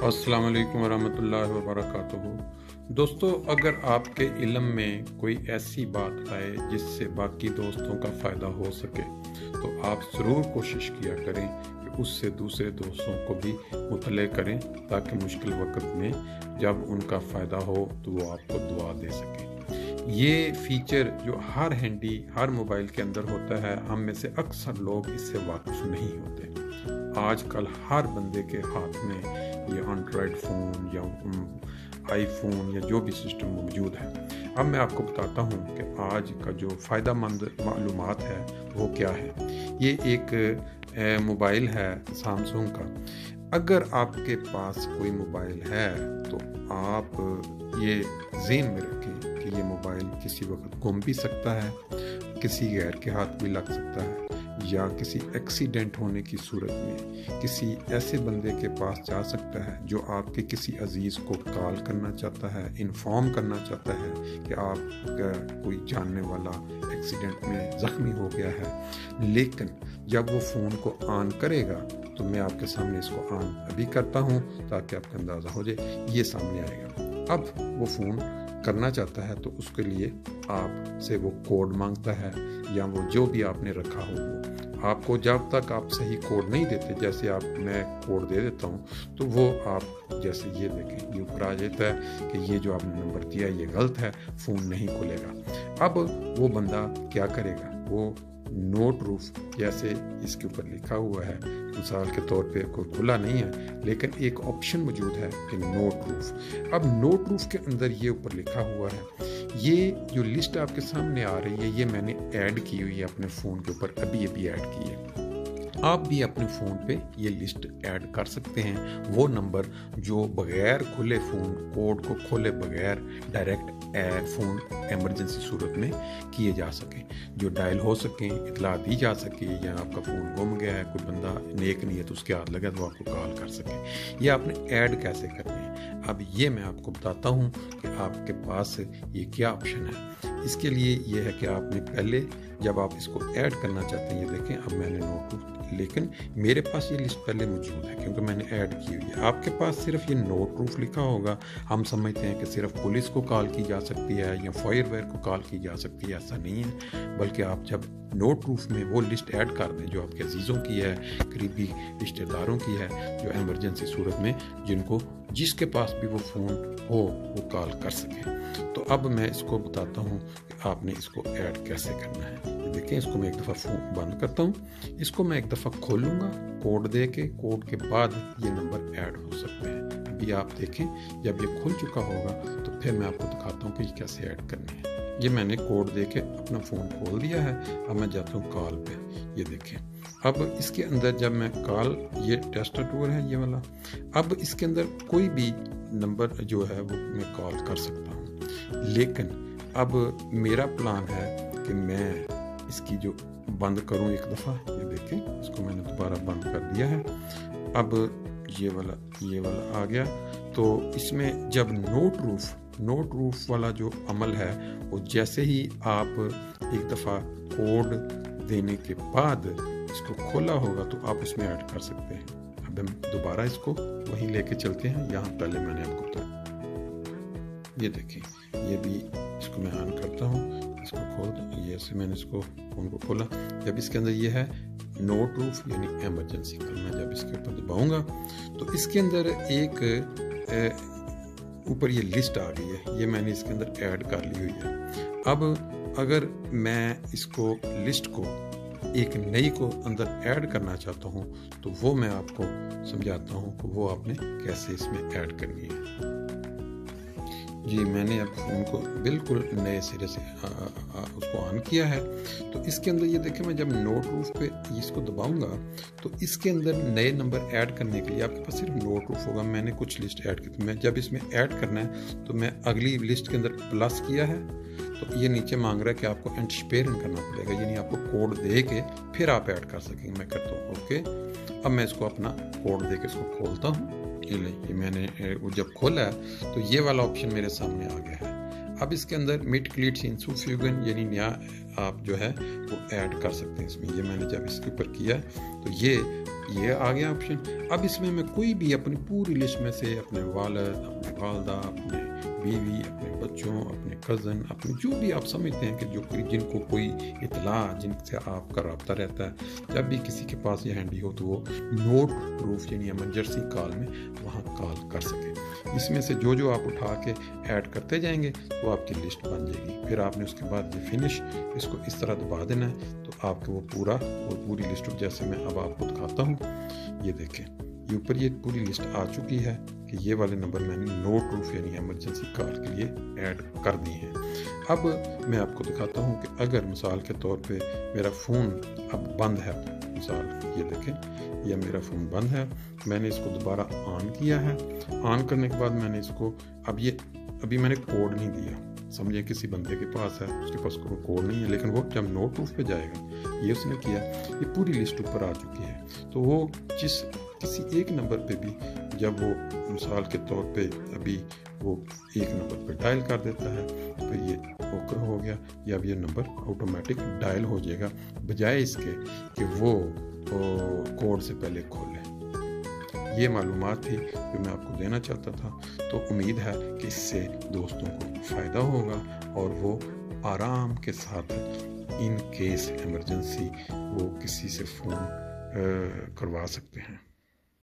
अस्सलाम वालेकुम वरहमतुल्लाहि वबरकातुहू। दोस्तों, अगर आपके इल्म में कोई ऐसी बात आए जिससे बाकी दोस्तों का फ़ायदा हो सके तो आप ज़रूर कोशिश किया करें कि उससे दूसरे दोस्तों को भी मुतले करें, ताकि मुश्किल वक्त में जब उनका फ़ायदा हो तो वो आपको दुआ दे सकें। ये फीचर जो हर मोबाइल के अंदर होता है, हम में से अक्सर लोग इससे वाकिफ़ नहीं होते। आजकल हर बंदे के हाथ में ये एंड्रॉयड फ़ोन या आईफोन या जो भी सिस्टम मौजूद है। अब मैं आपको बताता हूँ कि आज का जो फ़ायदेमंद मालूमात है वो क्या है। ये एक मोबाइल है सैमसंग का। अगर आपके पास कोई मोबाइल है तो आप ये ज़हन में रखें कि ये मोबाइल किसी वक्त गुम भी सकता है, किसी गैर के हाथ भी लग सकता है, या किसी एक्सीडेंट होने की सूरत में किसी ऐसे बंदे के पास जा सकता है जो आपके किसी अजीज़ को कॉल करना चाहता है, इन्फॉर्म करना चाहता है कि आपका कोई जानने वाला एक्सीडेंट में ज़ख्मी हो गया है। लेकिन जब वो फ़ोन को ऑन करेगा तो मैं आपके सामने इसको ऑन अभी करता हूँ ताकि आपको अंदाज़ा हो जाए, ये सामने आएगा। अब वो फ़ोन करना चाहता है तो उसके लिए आपसे वो कोड मांगता है, या वो जो भी आपने रखा हो वो आपको, जब तक आप सही कोड नहीं देते, जैसे मैं कोड दे देता हूँ तो वो आप जैसे ये देखें, ये ऊपर आ जाता है कि ये जो आपने नंबर दिया ये गलत है, फ़ोन नहीं खुलेगा। अब वो बंदा क्या करेगा, वो नो प्रूफ जैसे इसके ऊपर लिखा हुआ है, मिसाल के तौर पे कोई खुला नहीं है लेकिन एक ऑप्शन मौजूद है कि नो प्रूफ। अब नो प्रूफ के अंदर ये ऊपर लिखा हुआ है, ये जो लिस्ट आपके सामने आ रही है ये मैंने ऐड की हुई है अपने फ़ोन के ऊपर, अभी ऐड की है। आप भी अपने फ़ोन पे ये लिस्ट ऐड कर सकते हैं, वो नंबर जो बग़ैर खुले फ़ोन कोड को खोले बग़ैर डायरेक्ट फ़ोन एमरजेंसी सूरत में किए जा सकें, जो डायल हो सकें, इतला दी जा सके, या आपका फ़ोन गुम गया है, कोई बंदा नेक नहीं है तो उसके हाथ लगा तो आपको कॉल कर सकें। ये आपने ऐड कैसे करनी है, अब ये मैं आपको बताता हूँ कि आपके पास ये क्या ऑप्शन है। इसके लिए ये है कि आपने पहले जब आप इसको ऐड करना चाहते हैं, ये देखें अब मैंने नोट, लेकिन मेरे पास ये लिस्ट पहले मौजूद है क्योंकि मैंने ऐड की हुई है। आपके पास सिर्फ ये नो प्रूफ लिखा होगा, हम समझते हैं कि सिर्फ पुलिस को कॉल की जा सकती है या फायरवेयर को कॉल की जा सकती है, ऐसा नहीं है। बल्कि आप जब नो प्रूफ में वो लिस्ट ऐड कर दें जो आपके अजीज़ों की है, करीबी रिश्तेदारों की है, जो एमरजेंसी सूरत में जिनको जिसके पास भी वो फ़ोन हो वो कॉल कर सके। तो अब मैं इसको बताता हूँ कि आपने इसको ऐड कैसे करना है। देखें, इसको मैं एक दफ़ा फ़ोन बंद करता हूँ, इसको मैं एक दफ़ा खोलूँगा कोड दे के, कोड के बाद ये नंबर ऐड हो सकते हैं। अभी आप देखें, जब ये खुल चुका होगा तो फिर मैं आपको दिखाता हूँ कि ये कैसे ऐड करनी है। ये मैंने कोड दे के अपना फ़ोन खोल दिया है। अब मैं जाता हूँ कॉल पे, ये देखें। अब इसके अंदर जब मैं कॉल, ये टेस्टाटूर है ये वाला, अब इसके अंदर कोई भी नंबर जो है वो मैं कॉल कर सकता हूँ। लेकिन अब मेरा प्लान है कि मैं इसकी जो बंद करूं एक दफ़ा, ये देखें, इसको मैंने दोबारा बंद कर दिया है। अब ये वाला आ गया। तो इसमें जब नो प्रूफ वाला जो अमल है वो जैसे ही आप एक दफ़ा कोड देने के बाद इसको खोला होगा तो आप उसमें ऐड कर सकते हैं। अब हम दोबारा इसको वहीं लेके चलते हैं, यहाँ पहले मैंने आपको बताया। ये देखें, ये भी इसको मैं ऑन करता हूँ, इसको खोल दो, ये ऐसे मैंने इसको फ़ोन को खोला। जब इसके अंदर ये है नो प्रूफ यानी एमरजेंसी कॉल, मैं जब इसके ऊपर दबाऊंगा तो इसके अंदर एक ऊपर ये लिस्ट आ गई है, ये मैंने इसके अंदर ऐड कर ली हुई है। अब अगर मैं इसको लिस्ट को एक नई को अंदर ऐड करना चाहता हूँ तो वो मैं आपको समझाता हूँ कि वो आपने कैसे इसमें ऐड करनी है। जी, मैंने अब फ़ोन को बिल्कुल नए सिरे से उसको ऑन किया है। तो इसके अंदर ये देखें, मैं जब नो प्रूफ पे इसको दबाऊंगा तो इसके अंदर नए नंबर ऐड करने के लिए आपके पास सिर्फ नो प्रूफ होगा। मैंने कुछ लिस्ट ऐड की, मैं जब इसमें ऐड करना है तो मैं अगली लिस्ट के अंदर प्लस किया है तो ये नीचे मांग रहा है कि आपको एंटिसिपेट करना पड़ेगा, यानी आपको कोड दे के फिर आप ऐड कर सकेंगे। मैं करता हूँ ओके। अब मैं इसको अपना कोड दे के इसको खोलता हूँ। ये मैंने वो जब खोला है तो ये वाला ऑप्शन मेरे सामने आ गया है। अब इसके अंदर मिट क्लीट हिंसुफ्यूगन यानी नया आप जो है वो ऐड कर सकते हैं इसमें। ये मैंने जब इसके ऊपर किया तो ये ये आ गया ऑप्शन। अब इसमें मैं कोई भी अपनी पूरी लिस्ट में से अपने वालिद, अपने वालदा, अपने बीवी, अपने बच्चों, अपने कज़न, अपने जो भी आप समझते हैं कि जो जिनको कोई इतला, जिनसे आपका रब्ता रहता है, जब भी किसी के पास ये हैंडी हो तो वो नोट प्रूफ यानी इमरजेंसी कॉल में वहाँ कॉल कर सके। इसमें से जो जो आप उठा के ऐड करते जाएंगे तो आपकी लिस्ट बन जाएगी। फिर आपने उसके बाद ये फिनिश इसको इस तरह दबा देना है तो आपको वो पूरी लिस्ट, जैसे मैं अब आपको दिखाता हूँ, ये देखें ये ऊपर ये पूरी लिस्ट आ चुकी है कि ये वाले नंबर मैंने नो प्रूफ यानी इमरजेंसी कॉल के लिए ऐड कर दिए हैं। अब मैं आपको दिखाता हूँ कि अगर मिसाल के तौर पे मेरा फ़ोन अब बंद है, मिसाल ये देखें ये मेरा फ़ोन बंद है, मैंने इसको दोबारा ऑन किया है। ऑन करने के बाद मैंने इसको अभी मैंने कोड नहीं दिया, समझे किसी बंदे के पास है, उसके पास कोई कोड नहीं है, लेकिन वो जब नो प्रूफ पे जाएगा, ये उसने किया, ये पूरी लिस्ट ऊपर आ चुकी है। तो वो किसी एक नंबर पे भी जब वो मिसाल के तौर पे अभी वो एक नंबर पे डायल कर देता है तो ये ओके हो गया, या अब ये नंबर ऑटोमेटिक डायल हो जाएगा बजाय इसके कि वो कोड से पहले खोले। ये मालूमात थी जो मैं आपको देना चाहता था। तो उम्मीद है कि इससे दोस्तों को फ़ायदा होगा और वो आराम के साथ इन केस इमरजेंसी वो किसी से फ़ोन करवा सकते हैं।